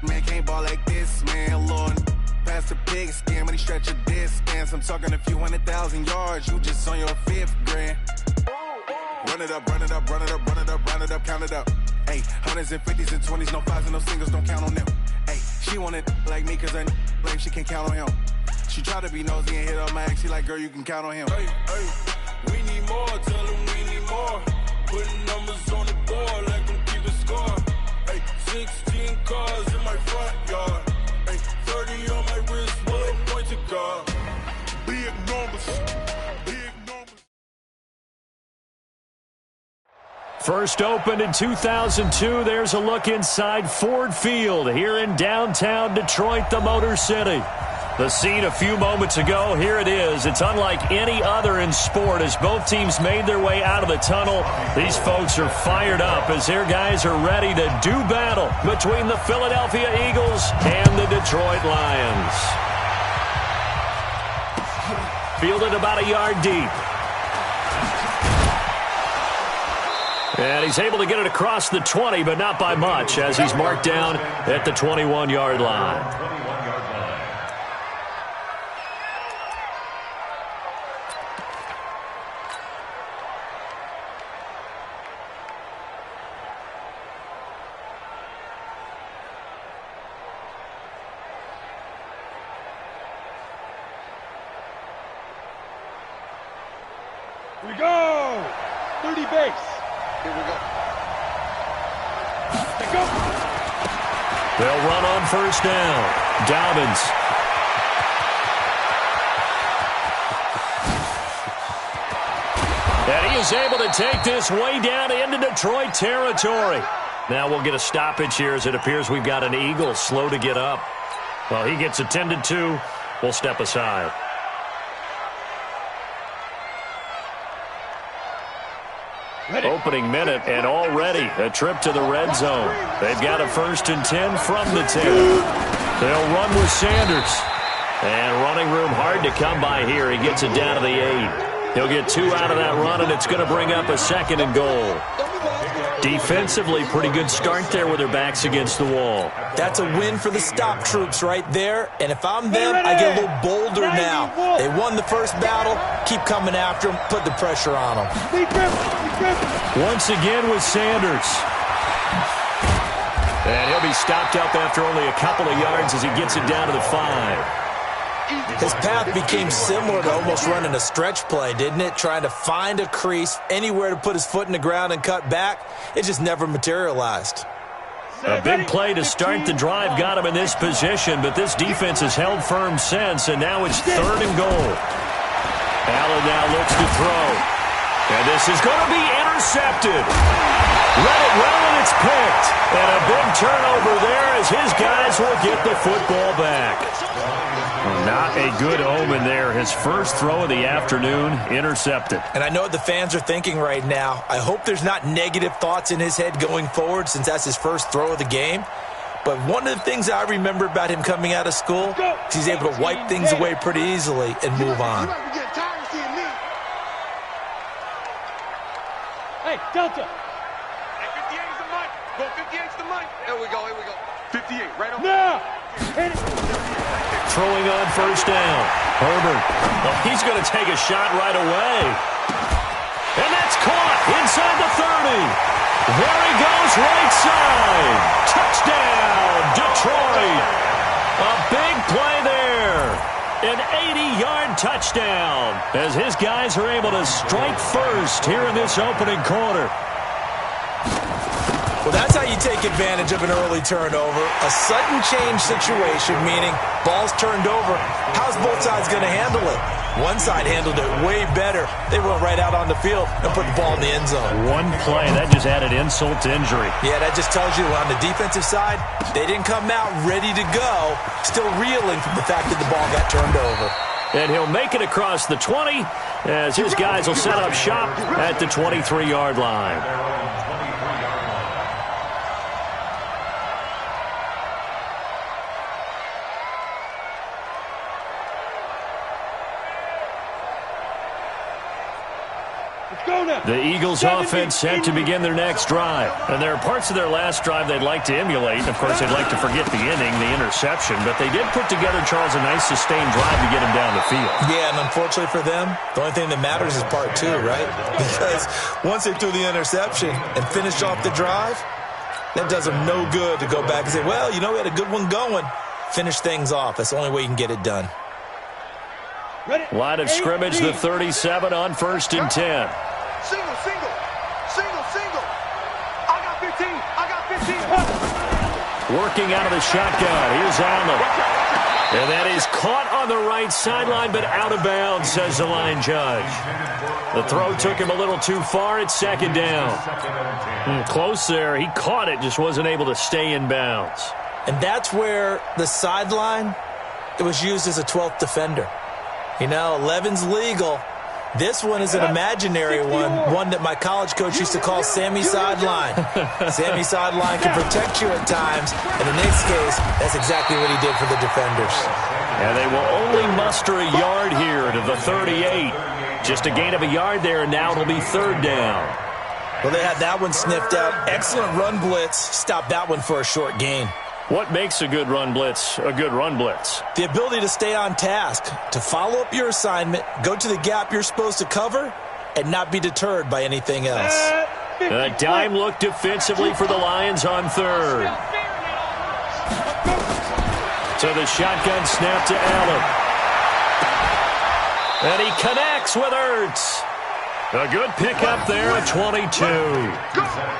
Man, can't ball like this, man, Lord. Past the pig skin when he stretch a distance. I'm talking a few 100,000 yards. You just on your 5th grand. Run it up, run it up, run it up, run it up, run it up, count it up. Hey, hundreds and 50s and 20s, no 5s and no singles, don't count on them. Hey, she want it like me cause I blame she can't count on him. She try to be nosy and hit up my ex, she like, girl, you can count on him. Hey, hey, we need more, tell them we need more. Putting numbers on the board, let them keep a score. Hey, 16 cars in my front yard. Hey, 30 on my wrist, bullet point to God. Big numbers, big numbers. First opened in 2002, there's a look inside Ford Field here in downtown Detroit, the Motor City. The scene a few moments ago, here it is. It's unlike any other in sport as both teams made their way out of the tunnel. These folks are fired up as their guys are ready to do battle between the Philadelphia Eagles and the Detroit Lions. Fielded about a yard deep. And he's able to get it across the 20, but not by much as he's marked down at the 21-yard line. Here we go! 30 base. Here we go. Here we go. They'll run on first down. Dobbins. And he is able to take this way down into Detroit territory. Now we'll get a stoppage here as it appears we've got an Eagle slow to get up. Well, he gets attended to. We'll step aside. Opening minute, and already a trip to the red zone. They've got a 1st and 10 from the 10. They'll run with Sanders. And running room hard to come by here. He gets it down to the 8. He'll get 2 out of that run, and it's going to bring up a 2nd and goal. Defensively, pretty good start there with their backs against the wall. That's a win for the stop troops right there. And if I'm them, I get a little bolder now. They won the first battle. Keep coming after them. Put the pressure on them. Once again with Sanders. And he'll be stopped up after only a couple of yards as he gets it down to the 5. His path became similar to almost running a stretch play, didn't it? Trying to find a crease, anywhere to put his foot in the ground and cut back. It just never materialized. A big play to start the drive got him in this position, but this defense has held firm since, and now it's 3rd and goal. Allen now looks to throw. And this is going to be intercepted. Let it roll, and it's picked. And a big turnover there as his guys will get the football back. Not a good omen there. His first throw of the afternoon intercepted. And I know what the fans are thinking right now. I hope there's not negative thoughts in his head going forward since that's his first throw of the game. But one of the things I remember about him coming out of school is he's able to wipe things away pretty easily and move on. Hey, Delta. Hey, 58 is the mic. Go 58 is the mic. Here we go, here we go. 58, right on. Now. Hit it. Throwing on first down. Herbert. Well, he's going to take a shot right away. And that's caught inside the 30. There he goes right side. Touchdown, Detroit. A big play there. An 80-yard touchdown as his guys are able to strike first here in this opening quarter. Well, that's how you take advantage of an early turnover. A sudden change situation, meaning ball's turned over. How's both sides going to handle it? One side handled it way better. They went right out on the field and put the ball in the end zone. One play, that just added insult to injury. Yeah, that just tells you on the defensive side, they didn't come out ready to go, still reeling from the fact that the ball got turned over. And he'll make it across the 20 as his guys will set up shop at the 23-yard line. The Eagles offense set to begin their next drive. And there are parts of their last drive they'd like to emulate. Of course, they'd like to forget the inning, the interception. But they did put together, Charles, a nice sustained drive to get him down the field. Yeah, and unfortunately for them, the only thing that matters is part two, right? Because once they threw the interception and finished off the drive, that does them no good to go back and say, well, you know, we had a good one going. Finish things off. That's the only way you can get it done. Line of scrimmage, the 37 on 1st and 10. Single. I got 15. Working out of the shotgun. Here's Allen. And that is caught on the right sideline, but out of bounds, says the line judge. The throw took him a little too far. It's 2nd down. Close there. He caught it, just wasn't able to stay in bounds. And that's where the sideline, it was used as a 12th defender. You know, 11's legal. This one is an imaginary one that my college coach used to call Sammy Sideline. Sammy Sideline can protect you at times, and in this case, that's exactly what he did for the defenders. And they will only muster a yard here to the 38. Just a gain of a yard there, and now it'll be 3rd down. Well, they had that one sniffed out. Excellent run blitz. Stopped that one for a short gain. What makes a good run blitz a good run blitz? The ability to stay on task, to follow up your assignment, go to the gap you're supposed to cover, and not be deterred by anything else. A dime look defensively for the Lions on 3rd. So the shotgun snap to Allen. And he connects with Ertz. A good pickup there at 22.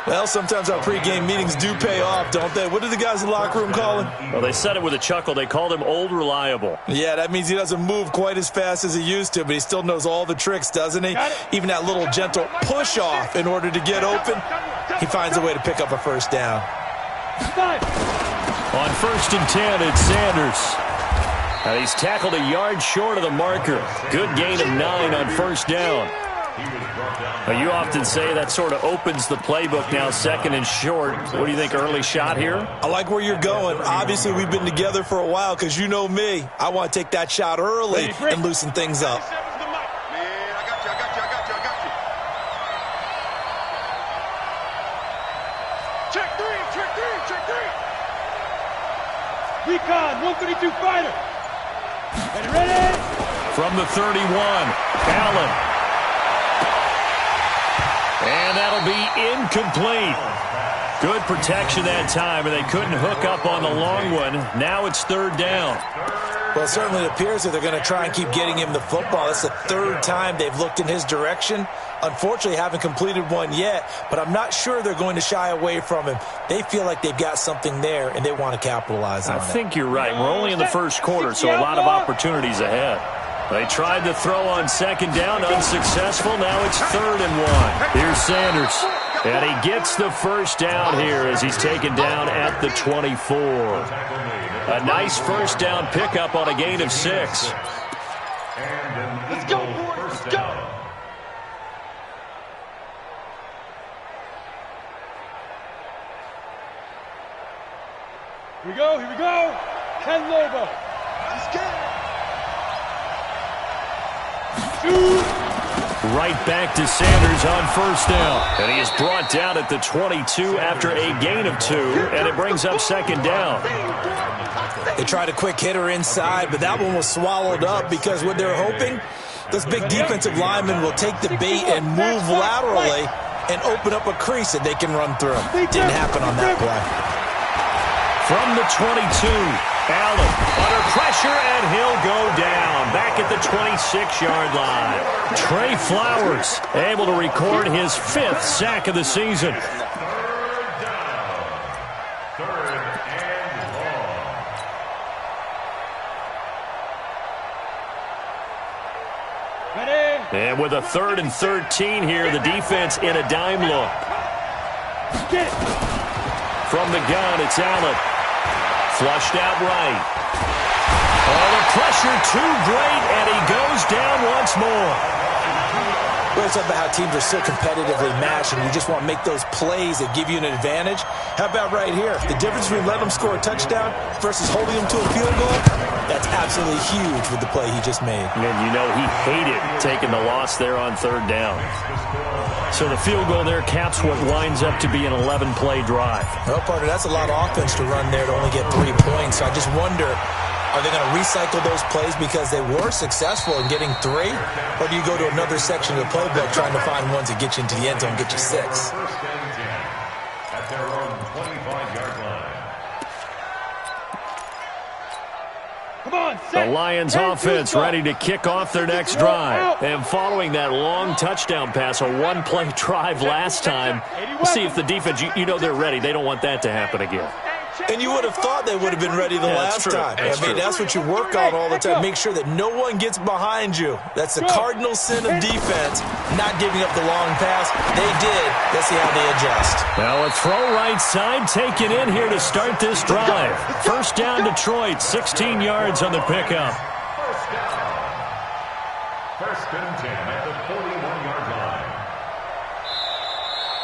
Well, sometimes our pregame meetings do pay off, don't they? What do the guys in the locker room call him? Well, they said it with a chuckle. They called him Old Reliable. Yeah, that means he doesn't move quite as fast as he used to, but he still knows all the tricks, doesn't he? Even that little gentle push-off in order to get open, he finds a way to pick up a 1st down. On 1st and 10, it's Sanders. And he's tackled a yard short of the marker. Good gain of 9 on 1st down. Now, you often say that sort of opens the playbook now, 2nd and short. What do you think, early shot here? I like where you're going. Obviously, we've been together for a while because you know me. I want to take that shot early and loosen things up. Man, I got you. Check three. Recon, 132 fighter. Ready? From the 31, Allen. And that'll be incomplete. Good protection that time, and they couldn't hook up on the long one. Now it's 3rd down. Well, it certainly appears that they're going to try and keep getting him the football. That's the 3rd time they've looked in his direction. Unfortunately, haven't completed one yet, but I'm not sure they're going to shy away from him. They feel like they've got something there, and they want to capitalize on it. I think you're right. We're only in the 1st quarter, so a lot of opportunities ahead. They tried to throw on 2nd down, unsuccessful. Now it's 3rd and 1. Here's Sanders. And he gets the 1st down here as he's taken down at the 24. A nice 1st down pickup on a gain of 6. Let's go, boys. Let's go. Here we go. Ken Lobo. Let's get it. Right back to Sanders on 1st down. And he is brought down at the 22 after a gain of 2, and it brings up 2nd down. They tried a quick hitter inside, but that one was swallowed up because what they're hoping, those big defensive linemen will take the bait and move laterally and open up a crease that they can run through. Didn't happen on that play. From the 22, Allen under pressure, and he'll go down back at the 26-yard line. Trey Flowers able to record his 5th sack of the season. And with a 3rd and 13 here, the defense in a dime look. From the gun, it's Allen. Flushed out right. Oh, the pressure too great, and he goes down once more. We always talk about how teams are so competitively matched, and you just want to make those plays that give you an advantage. How about right here? The difference between letting them score a touchdown versus holding them to a field goal, that's absolutely huge with the play he just made. And you know he hated taking the loss there on third down. So the field goal there caps what winds up to be an 11-play drive. Well, partner, that's a lot of offense to run there to only get 3 points. So I just wonder, are they going to recycle those plays because they were successful in getting 3? Or do you go to another section of the playbook trying to find ones that get you into the end zone, get you 6? At their own 25-yard line. Come on, The Lions offense ready to kick off their next drive. And following that long touchdown pass, a 1-play drive last time, we'll see if the defense, you know they're ready. They don't want that to happen again. And you would have thought they would have been ready the last time. I mean, that's what you work on all the time. Make sure that no one gets behind you. That's the cardinal sin of defense, not giving up the long pass. They did. Let's see how they adjust. Now a throw right side taken in here to start this drive. First down, Detroit, 16 yards on the pickup. First down. First and 10 at the 41-yard line.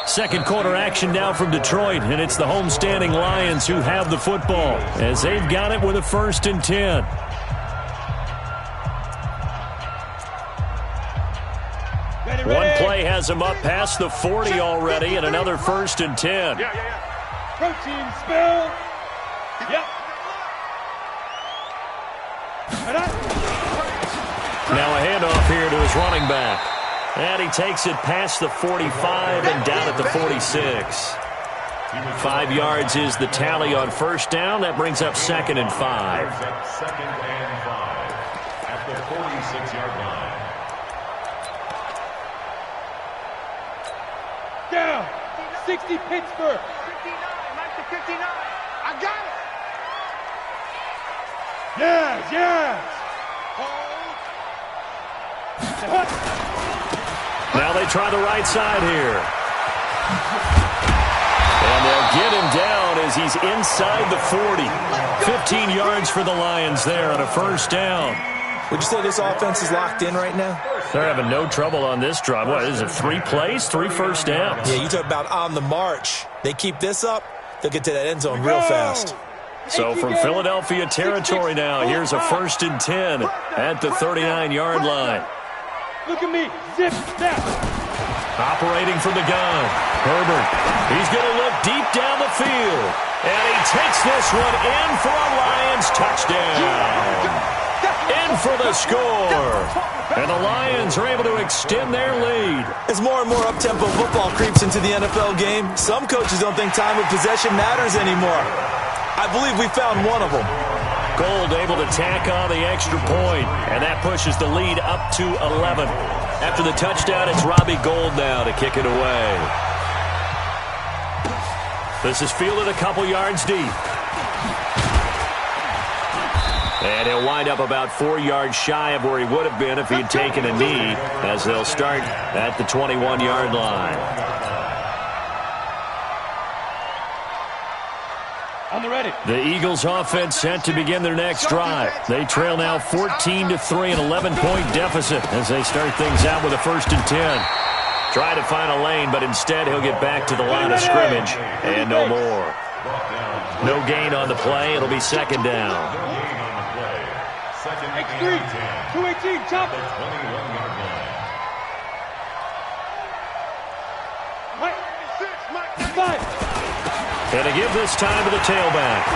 Second quarter action now from Detroit, and it's the homestanding Lions who have the football as they've got it with a 1st and 10. One play has them up past the 40 already, and another 1st and 10. Protein spill. Yep. Now a handoff here to his running back. And he takes it past the 45 and down at the 46. 5 yards is the tally on first down. That brings up 2nd and 5. Second and 5 at the 46-yard line. Down. 60 Pittsburgh. 59, Mike to 59. I got it. Yes. Now they try the right side here. And they'll get him down as he's inside the 40. 15 yards for the Lions there on a first down. Would you say this offense is locked in right now? They're having no trouble on this drive. What is it, 3 plays, 3 first downs? Yeah, you talk about on the march. They keep this up, they'll get to that end zone real fast. So from Philadelphia territory now, here's a 1st and 10 at the 39-yard line. Look at me. Zip that. Operating from the gun. Herbert. He's going to look deep down the field. And he takes this one in for a Lions touchdown. In for the score. And the Lions are able to extend their lead. As more and more up-tempo football creeps into the NFL game, some coaches don't think time of possession matters anymore. I believe we found one of them. Gold able to tack on the extra point, and that pushes the lead up to 11. After the touchdown, it's Robbie Gould now to kick it away. This is fielded a couple yards deep. And he'll wind up about 4 yards shy of where he would have been if he had taken a knee, as they'll start at the 21-yard line. On the ready. The Eagles offense set to begin their next drive. They trail now 14-3, an 11-point deficit as they start things out with a 1st and 10. Try to find a lane, but instead he'll get back to the line of scrimmage and no more. No gain on the play. It'll be 2nd down. X3, 218, chop. Mike, 5. And to give this time to the tailback.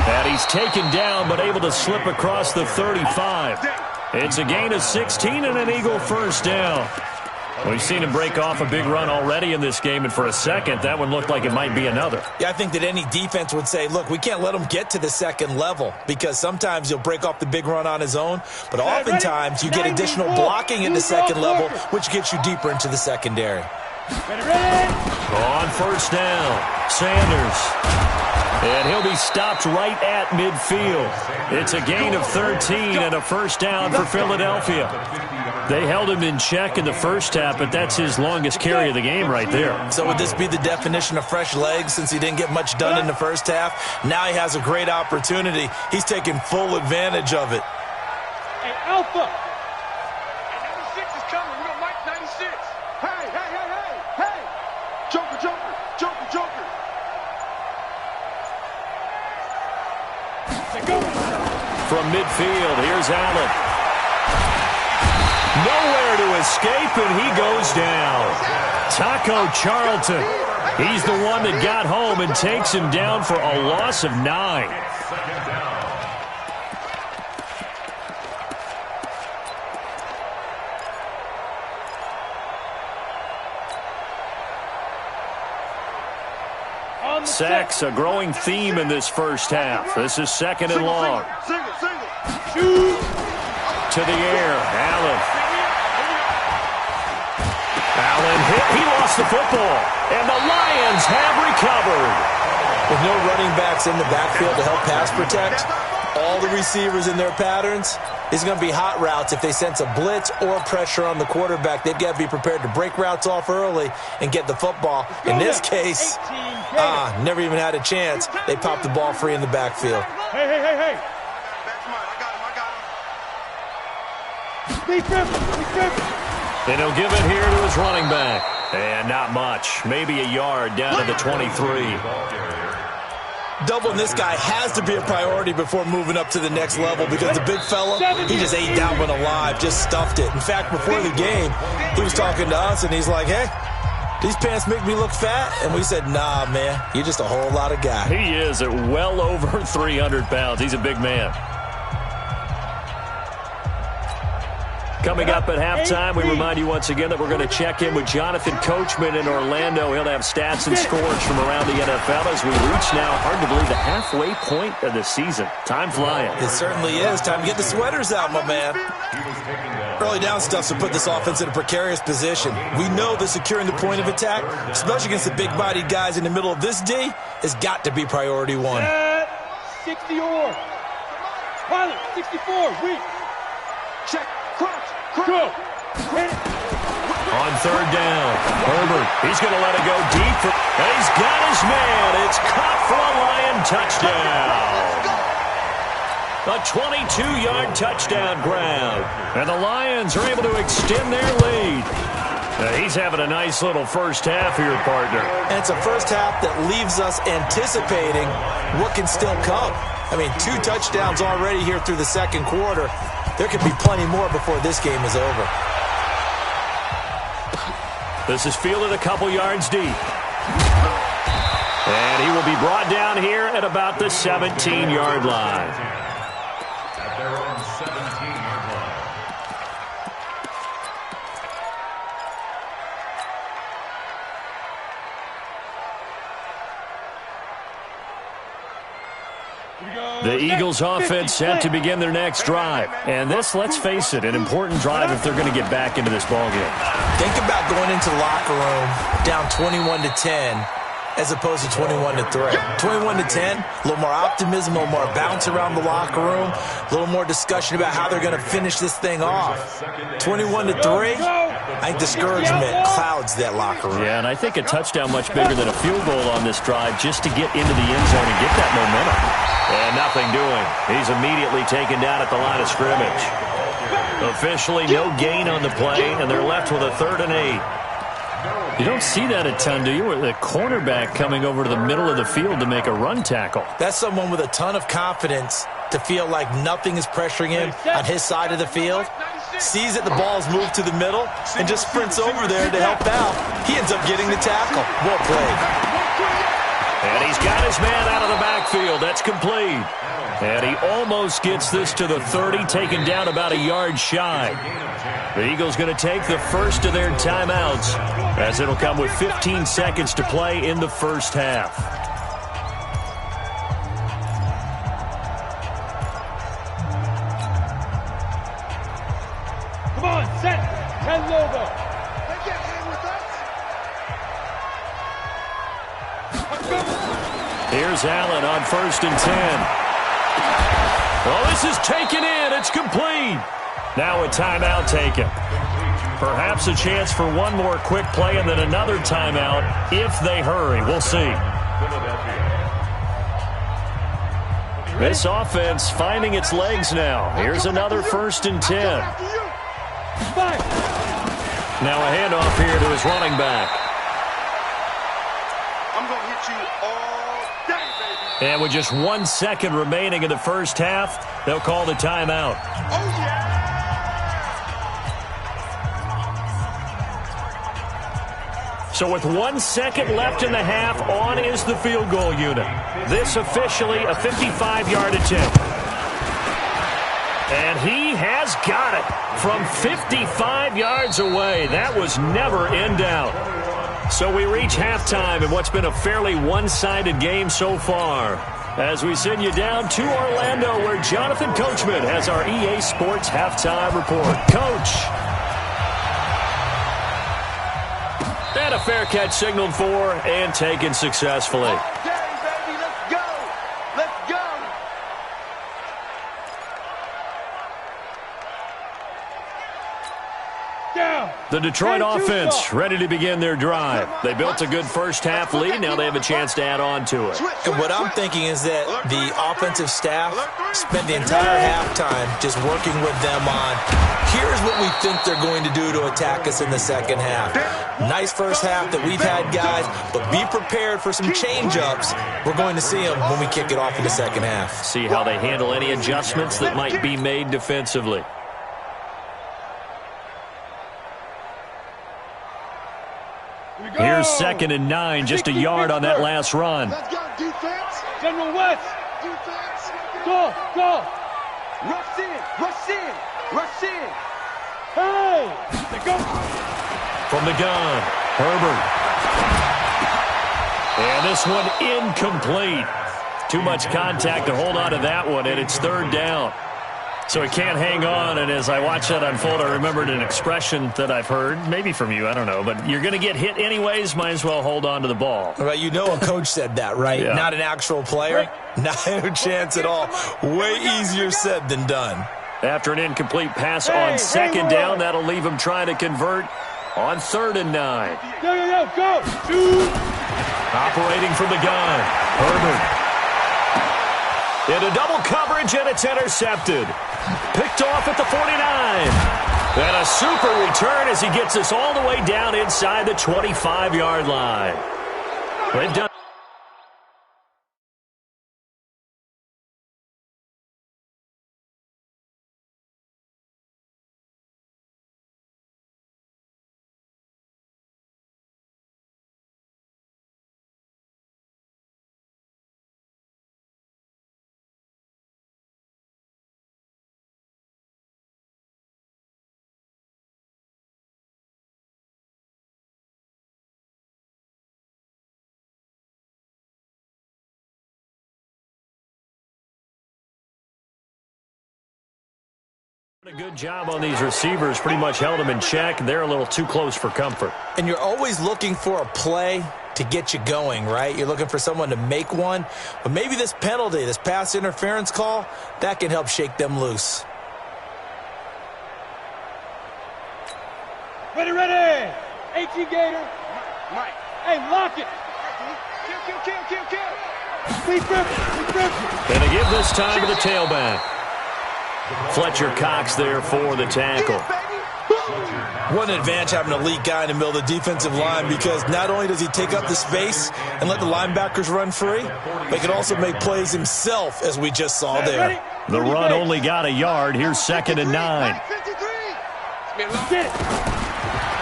And he's taken down, but able to slip across the 35. It's a gain of 16 and an Eagle first down. We've seen him break off a big run already in this game, and for a second, that one looked like it might be another. Yeah, I think that any defense would say, look, we can't let him get to the second level, because sometimes he'll break off the big run on his own, but oftentimes you get additional blocking at the second level, which gets you deeper into the secondary. On first down, Sanders. And he'll be stopped right at midfield. It's a gain of 13 and a first down for Philadelphia. They held him in check in the first half, but that's his longest carry of the game right there. So would this be the definition of fresh legs since he didn't get much done in the first half? Now he has a great opportunity. He's taking full advantage of it. Hey, Alpha. Hey, 96 is coming. We got Mike 96. From midfield, here's Allen. Nowhere to escape, and he goes down. Taco Charlton. He's the one that got home and takes him down for a loss of 9. Sacks, a growing theme in this first half. This is second and long. To the air, Allen. Allen hit. He lost the football. And the Lions have recovered. With no running backs in the backfield to help pass protect, all the receivers in their patterns, it's going to be hot routes. If they sense a blitz or pressure on the quarterback, they've got to be prepared to break routes off early and get the football. In this case, never even had a chance. They popped the ball free in the backfield. Hey. And he'll give it here to his running back. And not much. Maybe a yard down to the 23. Doubling this guy has to be a priority before moving up to the next level because the big fella, he just ate that one alive, just stuffed it. In fact, before the game, he was talking to us, and he's like, hey, these pants make me look fat? And we said, nah, man, you're just a whole lot of guy. He is at well over 300 pounds. He's a big man. Coming up at halftime, we remind you once again that we're going to check in with Jonathan Coachman in Orlando. He'll have stats and scores from around the NFL as we reach now, hard to believe, the halfway point of the season. Time flying. It certainly is. Time to get the sweaters out, my man. Early down stuff to put this offense in a precarious position. We know that securing the point of attack, especially against the big-bodied guys in the middle of this D, has got to be priority one. 60-or. Pilot, 64, weak. Check. On third down, Herbert, he's going to let it go deep. And he's got his man. It's caught for a Lion touchdown. A 22-yard touchdown grab. And the Lions are able to extend their lead. He's having a nice little first half here, partner. And it's a first half that leaves us anticipating what can still come. I mean, 2 touchdowns already here through the second quarter. There could be plenty more before this game is over. This is fielded a couple yards deep. And he will be brought down here at about the 17-yard line. At their own 17-yard line. The Eagles offense set to begin their next drive. And this, let's face it, an important drive if they're going to get back into this ballgame. Think about going into the locker room down 21-10 as opposed to 21-3. 21-10, a little more optimism, a little more bounce around the locker room, a little more discussion about how they're going to finish this thing off. 21-3, I think discouragement clouds that locker room. Yeah, and I think a touchdown much bigger than a field goal on this drive just to get into the end zone and get that momentum. And nothing doing. He's immediately taken down at the line of scrimmage. Officially no gain on the play, and they're left with a 3rd and 8. You don't see that a ton, do you? With the cornerback coming over to the middle of the field to make a run tackle. That's someone with a ton of confidence to feel like nothing is pressuring him on his side of the field. Sees that the ball's moved to the middle and just sprints over there to help out. He ends up getting the tackle. Well played. And he's got his man out of the backfield. That's complete. And he almost gets this to the 30, taken down about a yard shy. The Eagles going to take the first of their timeouts as it'll come with 15 seconds to play in the first half. Come on, set. 10 logo. Here's Allen on 1st and 10. Well, this is taken in. It's complete. Now a timeout taken. Perhaps a chance for one more quick play and then another timeout if they hurry. We'll see. This offense finding its legs now. Here's another 1st and 10. Now a handoff here to his running back. I'm going to hit you all day, baby. And with just 1 second remaining in the first half, they'll call the timeout. Oh, yeah! So with 1 second left in the half, on is the field goal unit. This officially a 55-yard attempt. And he has got it from 55 yards away. That was never in doubt. So we reach halftime in what's been a fairly one-sided game so far. As we send you down to Orlando, where Jonathan Coachman has our EA Sports halftime report. Coach. And a fair catch signaled for and taken successfully. Dang, baby, let's go! Let's go! Down. The Detroit Hey, offense Tupac. ready to begin their drive. They built a good first-half lead. Now they have a chance to add on to it. And what I'm thinking is that the offensive staff spent the entire halftime just working with them on, here's what we think they're going to do to attack us in the second half. Nice first half that we've had, guys, but be prepared for some change-ups. We're going to see them when we kick it off in the second half. See how they handle any adjustments that might be made defensively. Here we go. Here's 2nd and 9, just a yard on that last run. Let's go, defense! General West. Defense! Go, go. Rush in! Rush in! Rush in! Hey. They go. From the gun, Herbert. And this one incomplete. Too much contact to hold on to that one, and it's 3rd down. So he can't hang on, and as I watch that unfold, I remembered an expression that I've heard, maybe from you, I don't know, but you're going to get hit anyways, might as well hold on to the ball. Well, you know a coach said that, right? Yeah. Not an actual player? Not a chance at all. Way easier said than done. After an incomplete pass on 2nd down, that'll leave him trying to convert on 3rd and 9. Go. Shoot. Operating from the gun, Herbert. Into double coverage, and it's intercepted. Picked off at the 49. And a super return as he gets us all the way down inside the 25-yard line. They've done a good job on these receivers, pretty much held them in check. They're a little too close for comfort. And you're always looking for a play to get you going, right? You're looking for someone to make one. But maybe this penalty, this pass interference call, that can help shake them loose. Ready. 18 Gator. Mike. Hey, lock it. Kill. Be 50. And they give this time to the tailback. Fletcher Cox there for the tackle. What an advantage having an elite guy in the middle of the defensive line, because not only does he take up the space and let the linebackers run free, but he can also make plays himself, as we just saw there. The run only got a yard. Here's 2nd and 9. Get it.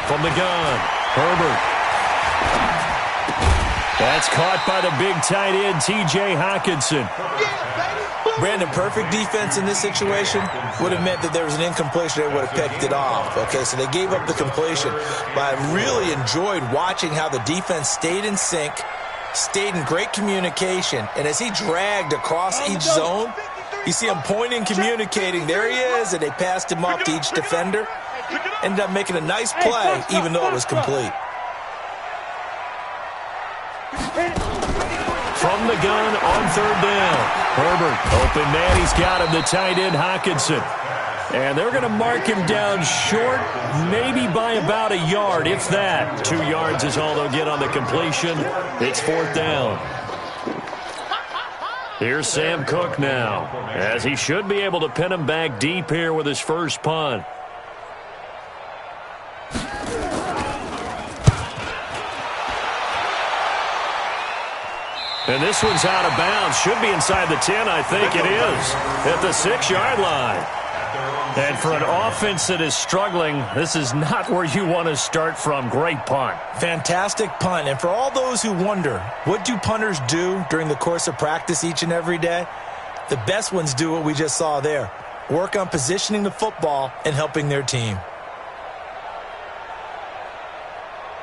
From the gun, Herbert. That's caught by the big tight end, T.J. Hockenson. Brandon, perfect defense in this situation would have meant that there was an incompletion. They would have picked it off. Okay, so they gave up the completion. But I really enjoyed watching how the defense stayed in sync, stayed in great communication, and as he dragged across each zone, you see him pointing, communicating. There he is, and they passed him up to each defender. Ended up making a nice play, even though it was complete. From the gun on 3rd down. Herbert, open man, he's got him, the tight end, Hockenson. And they're going to mark him down short, maybe by about a yard, if that. 2 yards is all they'll get on the completion. It's 4th down. Here's Sam Cook now, as he should be able to pin him back deep here with his first punt. And this one's out of bounds. Should be inside the 10, I think it is, at the 6-yard line. And for an offense that is struggling, this is not where you want to start from. Great punt. Fantastic punt. And for all those who wonder, what do punters do during the course of practice each and every day? The best ones do what we just saw there. Work on positioning the football and helping their team.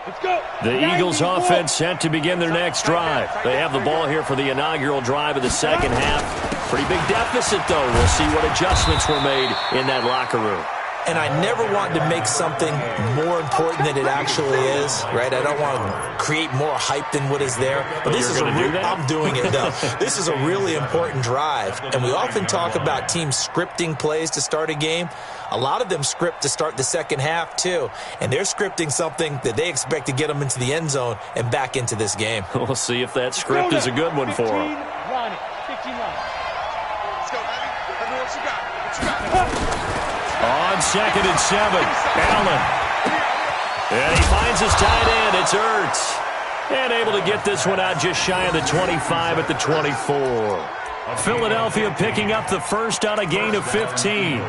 Let's go. The Eagles offense set to begin their next drive. They have the ball here for the inaugural drive of the second half. Pretty big deficit, though. We'll see what adjustments were made in that locker room. And I never want to make something more important than it actually is, right? I don't want to create more hype than what is there. But this is I'm doing it, though. This is a really important drive. And we often talk about teams scripting plays to start a game. A lot of them script to start the second half, too. And they're scripting something that they expect to get them into the end zone and back into this game. We'll see if that script is a good one for them. 15 Let's go, baby. Everyone, what you got? What you got? On 2nd and 7, Allen. And he finds his tight end. It's Ertz. And able to get this one out just shy of the 25 at the 24. Philadelphia picking up the first on a gain of 15.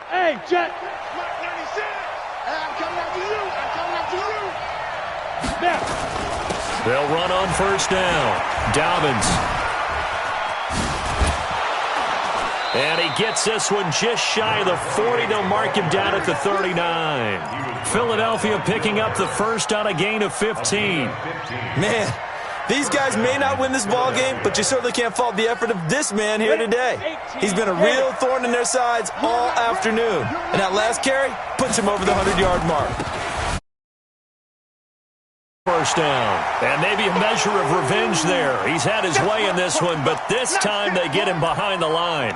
Hey, Jet. Mark 96. I'm coming after you. I'm coming after you. Now. They'll run on first down. Dobbins. And he gets this one just shy of the 40. They'll mark him down at the 39. Philadelphia picking up the first on a gain of 15. Man, these guys may not win this ball game, but you certainly can't fault the effort of this man here today. He's been a real thorn in their sides all afternoon. And that last carry puts him over the 100-yard mark. First down. And maybe a measure of revenge there. He's had his way in this one, but this time they get him behind the line.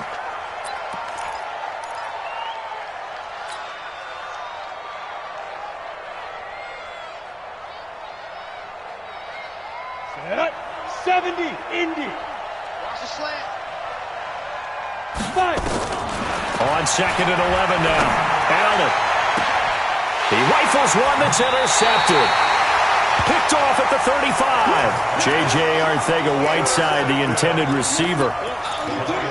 Set up. 70, Indy. Watch the slant. 5. On 2nd and 11 now. Allen. He rifles one that's intercepted. Picked off at the 35. J.J. Arcega-Whiteside, the intended receiver.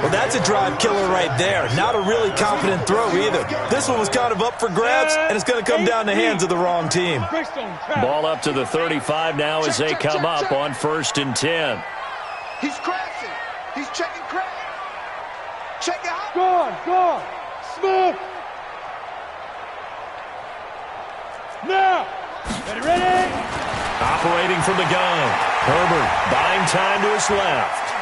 Well, that's a drive killer right there. Not a really confident throw either. This one was kind of up for grabs, and it's going to come down the hands of the wrong team. Ball up to the 35 now as they come up on 1st and 10. He's crashing. He's checking crash. Check it out. Gone. Smooth. Now. Ready. Operating from the gun. Herbert buying time to his left.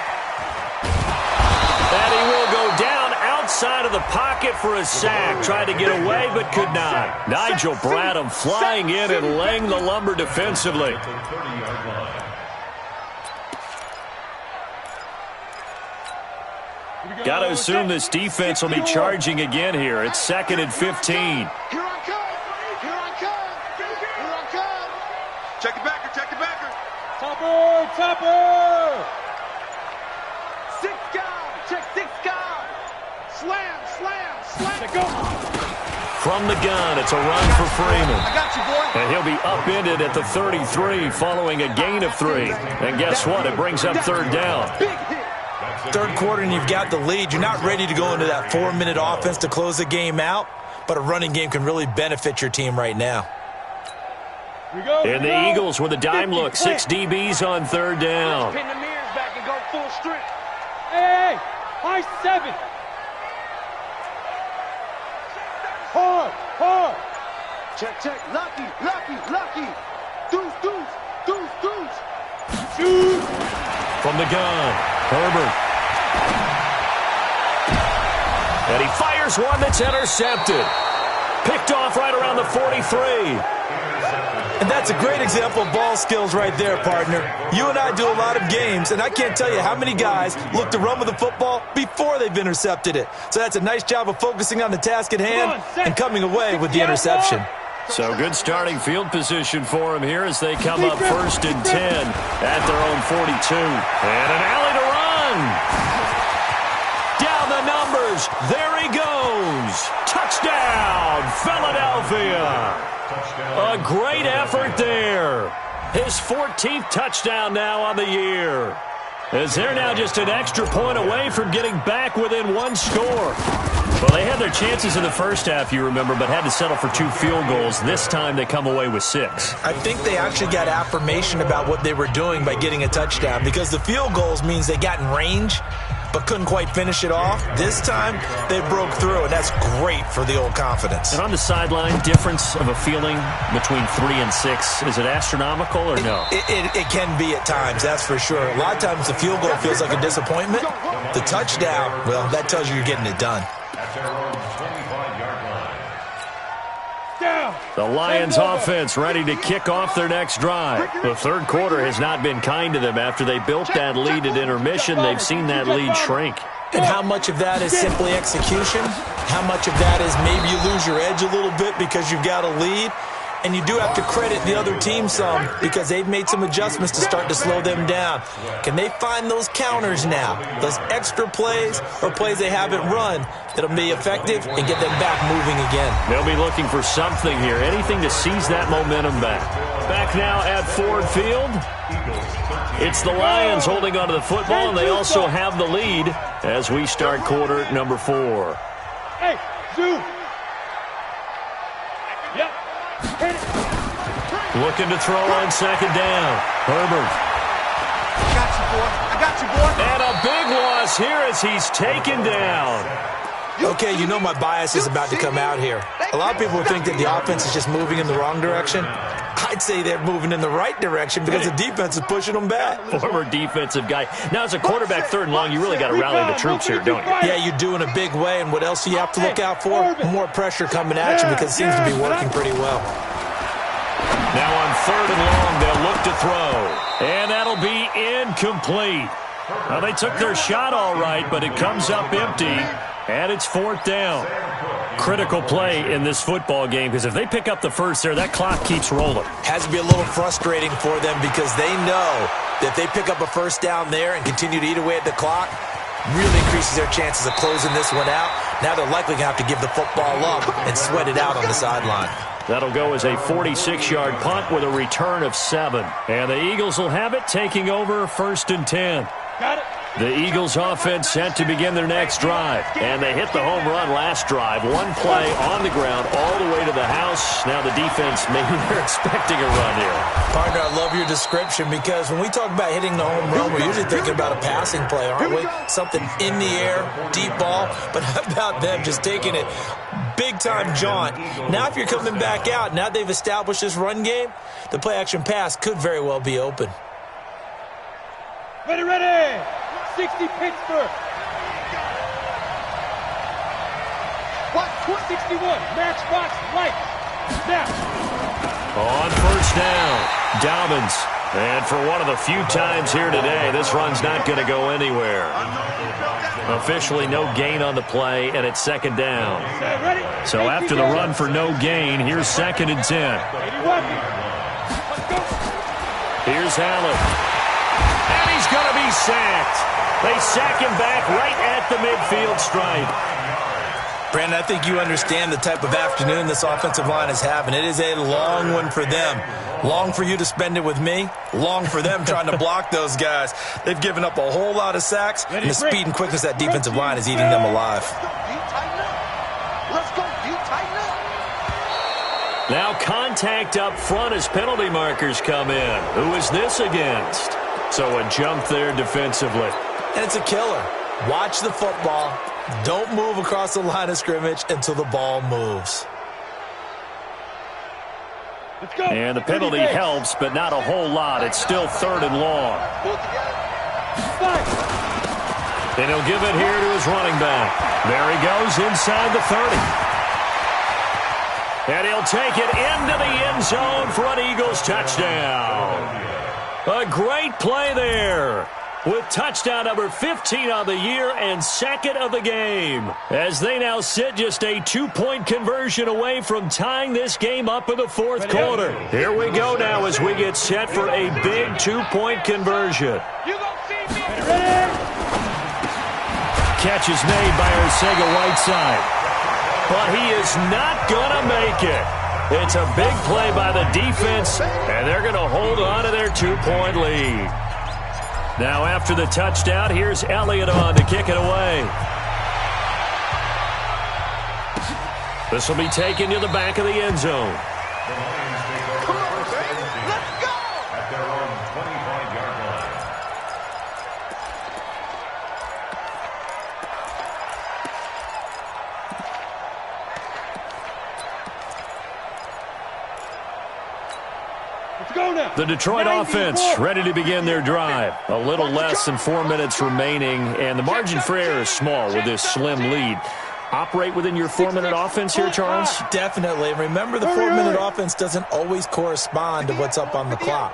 And he will go down outside of the pocket for a sack. Tried to get away but could not. Nigel Bradham flying in and laying the lumber defensively. Got to assume this defense will be charging again here. It's 2nd and 15. Here I come. Check it backer. Topper. 6 guard. Check 6 guard. Slam. Let go. From the gun, it's a run for Freeman. I got you, boy. And he'll be upended at the 33 following a gain of 3. And guess what? It brings up 3rd down. Big hit. Third quarter and you've got the lead. You're not ready to go into that 4-minute offense to close the game out, but a running game can really benefit your team right now. And the Eagles with a dime look. 6 DBs on 3rd down. Pin the mirrors back and go full strength. Hey, high 7. Hard. Check. Lucky. Deuce. Shoot. From the gun, Herbert. And he fires one that's intercepted. Picked off right around the 43. And that's a great example of ball skills right there, partner. You and I do a lot of games, and I can't tell you how many guys look to run with the football before they've intercepted it. So that's a nice job of focusing on the task at hand and coming away with the interception. So good starting field position for him here as they come up 1st and 10 at their own 42. And an alley to run. Down the numbers. There he goes. Touchdown. Touchdown, Philadelphia. A great effort there. His 14th touchdown now on the year. As they're now just an extra point away from getting back within one score. Well, they had their chances in the first half, you remember, but had to settle for 2 field goals. This time they come away with 6. I think they actually got affirmation about what they were doing by getting a touchdown, because the field goals means they got in range but couldn't quite finish it off. This time they broke through, and that's great for the old confidence. And on the sideline, difference of a feeling between 3 and 6, is it astronomical or no? It can be at times, that's for sure. A lot of times the field goal feels like a disappointment. The touchdown, well, that tells you you're getting it done. The Lions offense ready to kick off their next drive. The third quarter has not been kind to them. After they built that lead at intermission, they've seen that lead shrink. And how much of that is simply execution? How much of that is maybe you lose your edge a little bit because you've got a lead? And you do have to credit the other team some, because they've made some adjustments to start to slow them down. Can they find those counters now, those extra plays or plays they haven't run that'll be effective and get them back moving again? They'll be looking for something here, anything to seize that momentum back. Back now at Ford Field. It's the Lions holding onto the football, and they also have the lead as we start quarter number 4. Hey, Zoo. Yep. Looking to throw on second down. Herbert. I got you, boy. And a big loss here as he's taken down. Okay, you know my bias is about to come out here. A lot of people think that the offense is just moving in the wrong direction. I'd say they're moving in the right direction because the defense is pushing them back. Former defensive guy. Now, as a quarterback, 3rd and long, you really got to rally the troops here, don't you? Yeah, you do in a big way. And what else do you have to look out for? More pressure coming at you, because it seems to be working pretty well. Now on 3rd and long, they'll look to throw. And that'll be incomplete. Well, they took their shot all right, but it comes up empty. And it's 4th down. Critical play in this football game, because if they pick up the first there, that clock keeps rolling. Has to be a little frustrating for them, because they know that if they pick up a first down there and continue to eat away at the clock, really increases their chances of closing this one out. Now they're likely going to have to give the football up and sweat it out on the sideline. That'll go as a 46-yard punt with a return of 7. And the Eagles will have it, taking over 1st and 10. Got it. The Eagles offense set to begin their next drive. And they hit the home run last drive. One play on the ground all the way to the house. Now the defense, maybe they're expecting a run here. Partner, I love your description, because when we talk about hitting the home run, we're usually thinking about a passing play, aren't we? Something in the air, deep ball. But how about them just taking it big-time jaunt? Now if you're coming back out, now they've established this run game, the play-action pass could very well be open. Ready. 60 Pittsburgh. What? 61. Matchbox lights. Snap. On 1st down, Dobbins. And for one of the few times here today, this run's not going to go anywhere. Officially no gain on the play, and it's 2nd down. So after the run for no gain, here's 2nd and 10. Here's Allen. And he's going to be sacked. They sack him back right at the midfield stripe. Brandon, I think you understand the type of afternoon this offensive line is having. It is a long one for them. Long for you to spend it with me. Long for them trying to block those guys. They've given up a whole lot of sacks, and the speed and quickness of that defensive line is eating them alive. Let's go. You tighten up. Now contact up front as penalty markers come in. Who is this against? So a jump there defensively. And it's a killer. Watch the football. Don't move across the line of scrimmage until the ball moves. Let's go. And the penalty helps, but not a whole lot. It's still 3rd and long. And he'll give it here to his running back. There he goes inside the 30. And he'll take it into the end zone for an Eagles touchdown. A great play there, with touchdown number 15 on the year and 2nd of the game, as they now sit just a 2-point conversion away from tying this game up in the 4th quarter. Here we go now as we get set for a big 2-point conversion. Catch is made by Arcega-Whiteside. but he is not going to make it. It's a big play by the defense, and they're going to hold on to their 2-point lead. Now after the touchdown, here's Elliott on to kick it away. This will be taken to the back of the end zone. Come on, baby. Let's go. At their own 25-yard line. Let's go now. The Detroit offense ready to begin their drive. A little less than 4 minutes remaining, and the margin for error is small with this slim lead. Operate within your 4-minute offense here, Charles? Definitely. And remember, the 4-minute offense doesn't always correspond to what's up on the clock.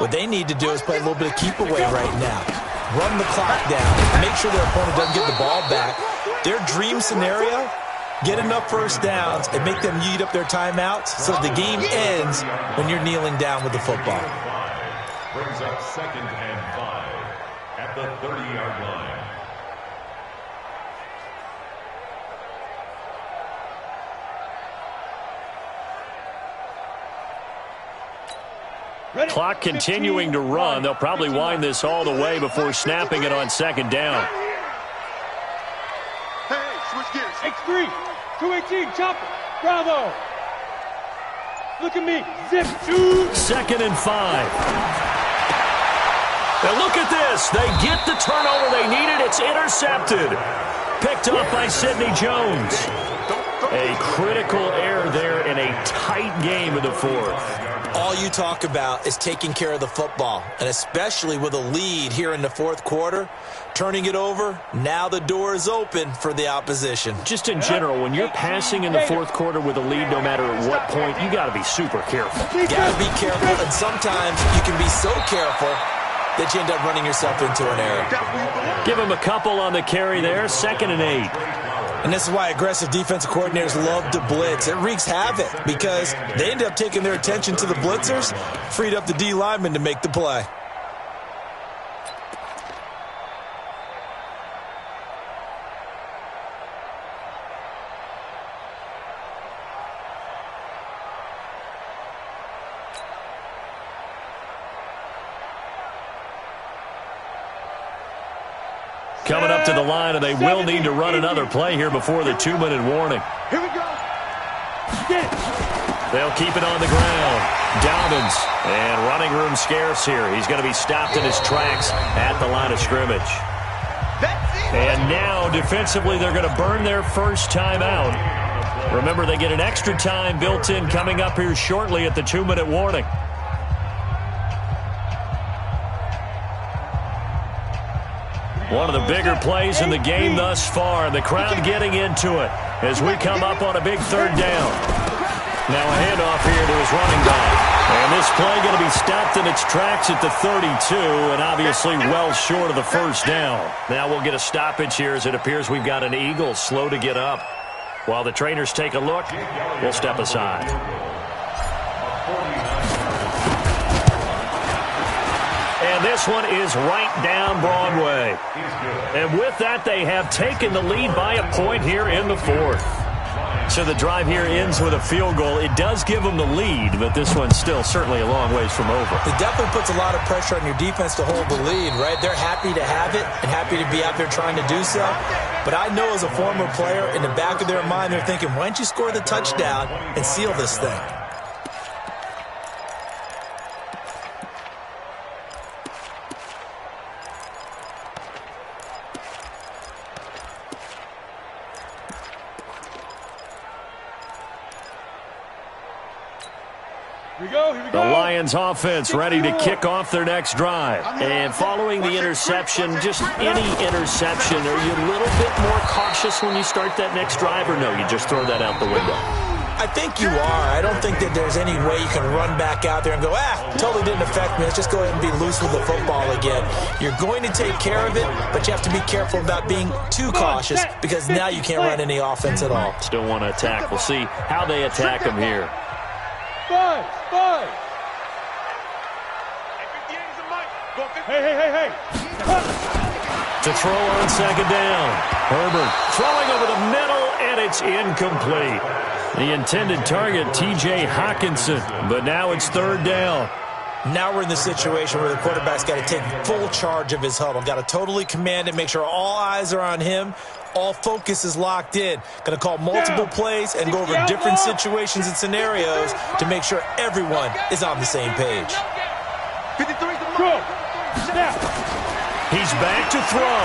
What they need to do is play a little bit of keep away right now. Run the clock down. Make sure their opponent doesn't get the ball back. Their dream scenario, get enough first downs and make them eat up their timeouts so the game ends when you're kneeling down with the football. Brings up 2nd and 5 at the 30-yard line. Clock continuing to run. They'll probably wind this all the way before snapping it on 2nd down. Hey, switch gears. X3, 218, chopper, bravo. Look at me, zip, shoot. 2nd and 5. And look at this. They get the turnover they needed. It's intercepted. Picked up by Sidney Jones. A critical error there in a tight game in the 4th. All you talk about is taking care of the football, and especially with a lead here in the 4th quarter, turning it over, now the door is open for the opposition. Just in general, when you're passing in the 4th quarter with a lead, no matter at what point, you got to be super careful. Got to be careful, and sometimes you can be so careful that you end up running yourself into an error. Give him a couple on the carry there, 2nd and 8. And this is why aggressive defensive coordinators love to blitz. It wreaks havoc because they end up taking their attention to the blitzers, freed up the D lineman to make the play. Coming up to the line, and they will need to run another play here before the 2-minute warning. Here we go. They'll keep it on the ground. Dobbins, and running room scarce here. He's going to be stopped in his tracks at the line of scrimmage. And now, defensively, they're going to burn their first time out. Remember, they get an extra time built in coming up here shortly at the 2-minute warning. One of the bigger plays in the game thus far, and the crowd getting into it as we come up on a big 3rd down. Now a handoff here to his running back. And this play going to be stopped in its tracks at the 32, and obviously well short of the first down. Now we'll get a stoppage here as it appears we've got an Eagle slow to get up. While the trainers take a look, we'll step aside. And this one is right down Broadway. And with that, they have taken the lead by a point here in the 4th. So the drive here ends with a field goal. It does give them the lead, but this one's still certainly a long ways from over. It definitely puts a lot of pressure on your defense to hold the lead, right? They're happy to have it and happy to be out there trying to do so. But I know as a former player, in the back of their mind, they're thinking, why don't you score the touchdown and seal this thing? The Lions offense ready to kick off their next drive. And following the interception, just any interception, are you a little bit more cautious when you start that next drive, or no, you just throw that out the window? I think you are. I don't think that there's any way you can run back out there and go, totally didn't affect me. Let's just go ahead and be loose with the football again. You're going to take care of it, but you have to be careful about being too cautious because now you can't run any offense at all. Still want to attack. We'll see how they attack them here. Five. Hey. To throw on second down. Herbert throwing over the middle, and it's incomplete. The intended target, T.J. Hawkinson, but now it's third down. Now we're in the situation where the quarterback's got to take full charge of his huddle. Got to totally command it, make sure all eyes are on him. All focus is locked in. Going to call multiple plays and go over different situations and scenarios to make sure everyone is on the same page. He's back to throw.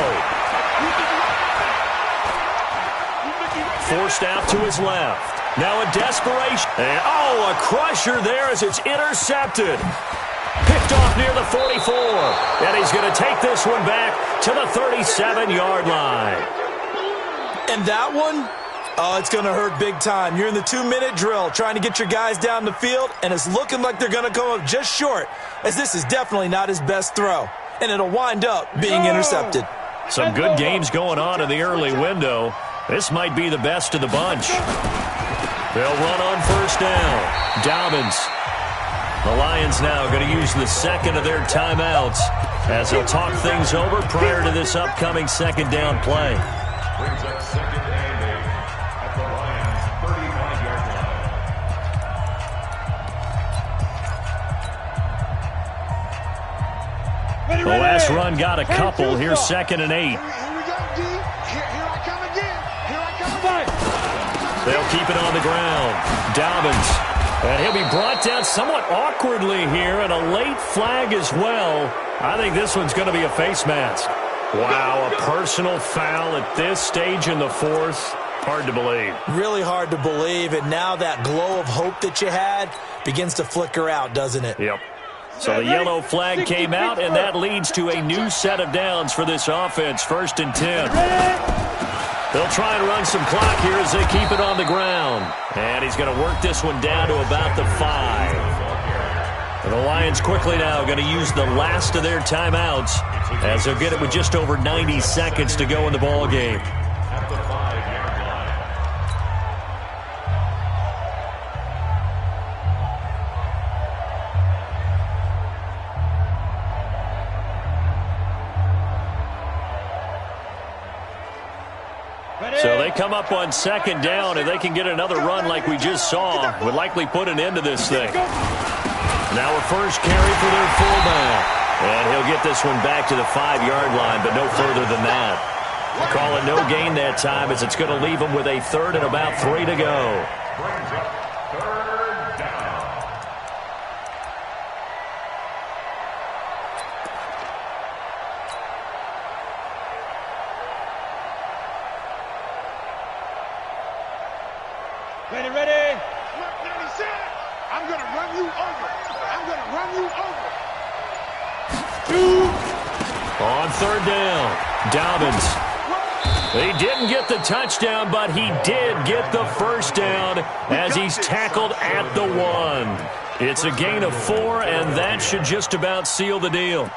Forced out to his left. Now a desperation. And, a crusher there as it's intercepted. Picked off near the 44. And he's going to take this one back to the 37-yard line. And that one, it's going to hurt big time. You're in the 2-minute drill trying to get your guys down the field, and it's looking like they're going to come up just short, as this is definitely not his best throw. And it'll wind up being intercepted. Some good games going on in the early window. This might be the best of the bunch. They'll run on first down. Dobbins. The Lions now going to use the second of their timeouts as they'll talk things over prior to this upcoming second down play. Brings up second and 8 at the Lions' 35-yard line. The last run got a couple. Here's second and 8. Here we go, D. Here I come again. Here I come again. They'll keep it on the ground. Dobbins. And he'll be brought down somewhat awkwardly here, and a late flag as well. I think this one's going to be a face mask. Wow, a personal foul at this stage in the fourth. Hard to believe. Really hard to believe, and now that glow of hope that you had begins to flicker out, doesn't it? Yep. So the yellow flag came out, and that leads to a new set of downs for this offense. 1st and 10. They'll try and run some clock here as they keep it on the ground. And he's going to work this one down to about the 5. And the Lions quickly now going to use the last of their timeouts as they'll get it with just over 90 seconds to go in the ball game. At the 5-yard line. So they come up on second down, and they can get another run like we just saw. Would likely put an end to this thing. Now a first carry for their fullback. And he'll get this one back to the 5-yard line, but no further than that. Call it no gain that time as it's going to leave them with a third and about 3 to go. Brings up third down. Ready. Look, 97. I'm going to run you over. I'm going to run you over. 2. On third down, Dobbins. He didn't get the touchdown, but he did get the first down as he's tackled at the 1. It's a gain of 4, and that should just about seal the deal.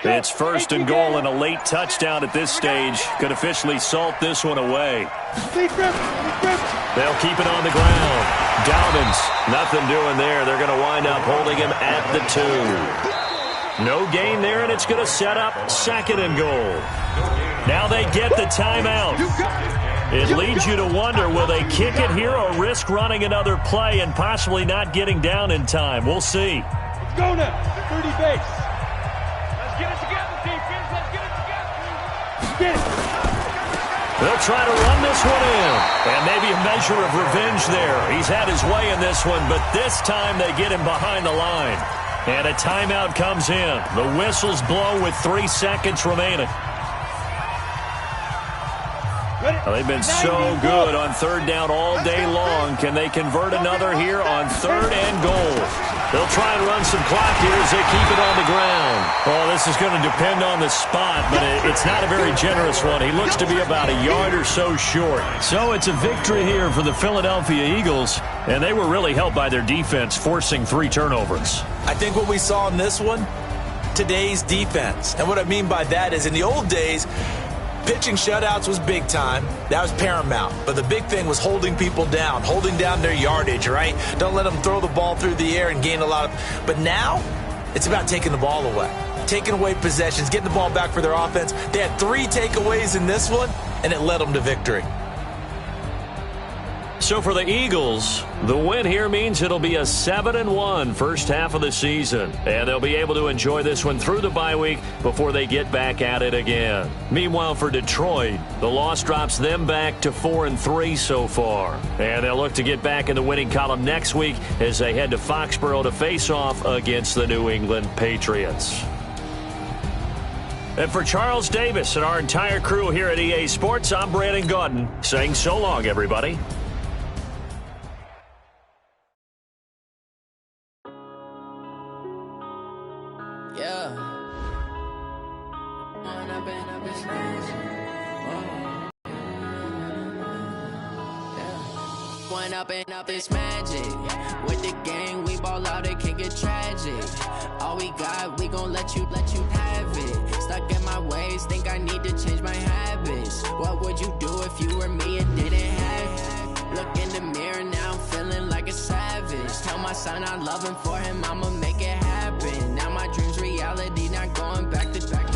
It's 1st and goal, and a late touchdown at this stage could officially salt this one away. They'll keep it on the ground. Dobbins, nothing doing there. They're going to wind up holding him at the 2. No gain there, and it's going to set up 2nd and goal. Now they get the timeout. It leads you to wonder, will they kick it here or risk running another play and possibly not getting down in time? We'll see. Let's go now. 30 base. Let's get it together, defense. Let's get it together. Get it. They'll try to run this one in. And maybe a measure of revenge there. He's had his way in this one, but this time they get him behind the line. And a timeout comes in. The whistles blow with 3 seconds remaining. Well, they've been so good on third down all day long. Can they convert another here on 3rd and goal? They'll try and run some clock here as they keep it on the ground. Oh, this is going to depend on the spot, but it's not a very generous one. He looks to be about a yard or so short. So it's a victory here for the Philadelphia Eagles, and they were really helped by their defense forcing 3 turnovers. I think what we saw in this one, today's defense. And what I mean by that is in the old days, Pitching shutouts was big time. That was paramount. But the big thing was holding people down, holding down their yardage, right? Don't let them throw the ball through the air and gain a lot of... But now, it's about taking the ball away. Taking away possessions, getting the ball back for their offense. They had 3 takeaways in this one, and it led them to victory. So for the Eagles, the win here means it'll be a 7-1 first half of the season. And they'll be able to enjoy this one through the bye week before they get back at it again. Meanwhile, for Detroit, the loss drops them back to 4-3 so far. And they'll look to get back in the winning column next week as they head to Foxborough to face off against the New England Patriots. And for Charles Davis and our entire crew here at EA Sports, I'm Brandon Gaudin saying so long, everybody. Up this magic with the gang, we ball out, it can get tragic. All we got, we gon' let you have it. Stuck in my ways, think I need to change my habits. What would you do if you were me and didn't have it? Look in the mirror now, I'm feeling like a savage. Tell my son I love him, for him I'ma make it happen. Now my dreams reality, not going back to back.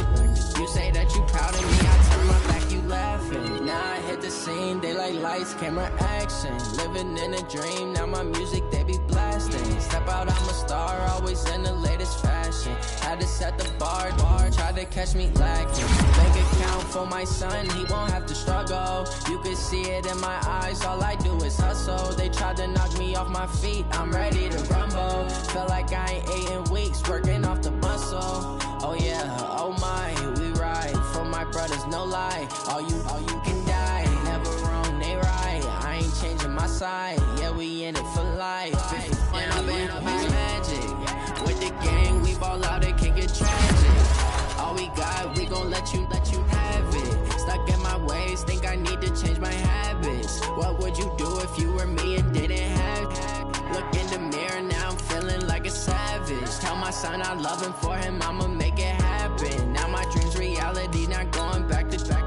You say that you proud of me, I turn my back, you laughing. Now I hit the scene, they like lights, camera, action. Living in a dream, now my music they be blasting. Step out, I'm a star, always in the latest fashion. Had to set the bar, try to catch me lacking. Bank account for my son, he won't have to struggle. You can see it in my eyes, all I do is hustle. They tried to knock me off my feet, I'm ready to rumble. Feel like I ain't ate in weeks, working off the muscle. Oh yeah, oh my, we ride for my brothers, no lie. All you can die, never wrong, they right. I ain't changing my side, yeah, we in it for life. And I've been magic with the gang, we ball out, it can get tragic. All we got, we gon' let you have it. Stuck in my ways, think I need to change my habits. What would you do if you were me and didn't have it? Look in the mirror now, I'm feeling like a savage. Tell my son I love him, for him I'ma make it happen. Now my dreams reality, not going back to back.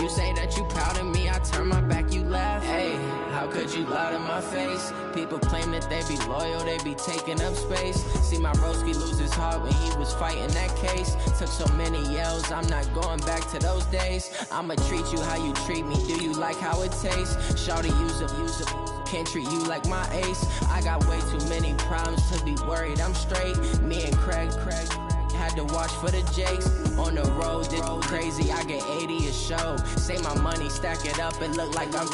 You say that you proud of me, I turn my back, you laugh. Hey, how could you lie to my face? People claim that they be loyal, they be taking up space. See my broski lose his heart when he was fighting that case. Took so many yells, I'm not going back to those days. I'ma treat you how you treat me, do you like how it tastes? Shawty, use up, can't treat you like my ace. I got way too many problems to be worried, I'm straight. Me and Craig had to watch for the Jakes. On the road, did crazy, I get 80 a show. Say my money, stack it up, it look like I'm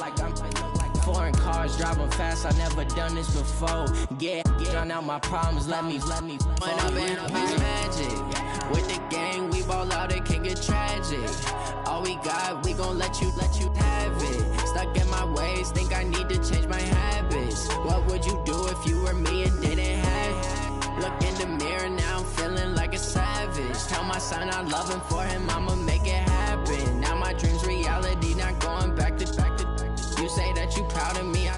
foreign cars, driving fast, I never done this before. Get on out my problems, let me When I've been magic with the gang, we ball out, it can get tragic. All we got, we gon' let you have it. Stuck in my ways, think I need to change my habits. What would you do if you were me and didn't have it? Look in the mirror now, I'm feeling like a savage. Tell my son I love him, for him I'ma make it happen. Now my dreams reality, not going back to back. You say that you proud of me,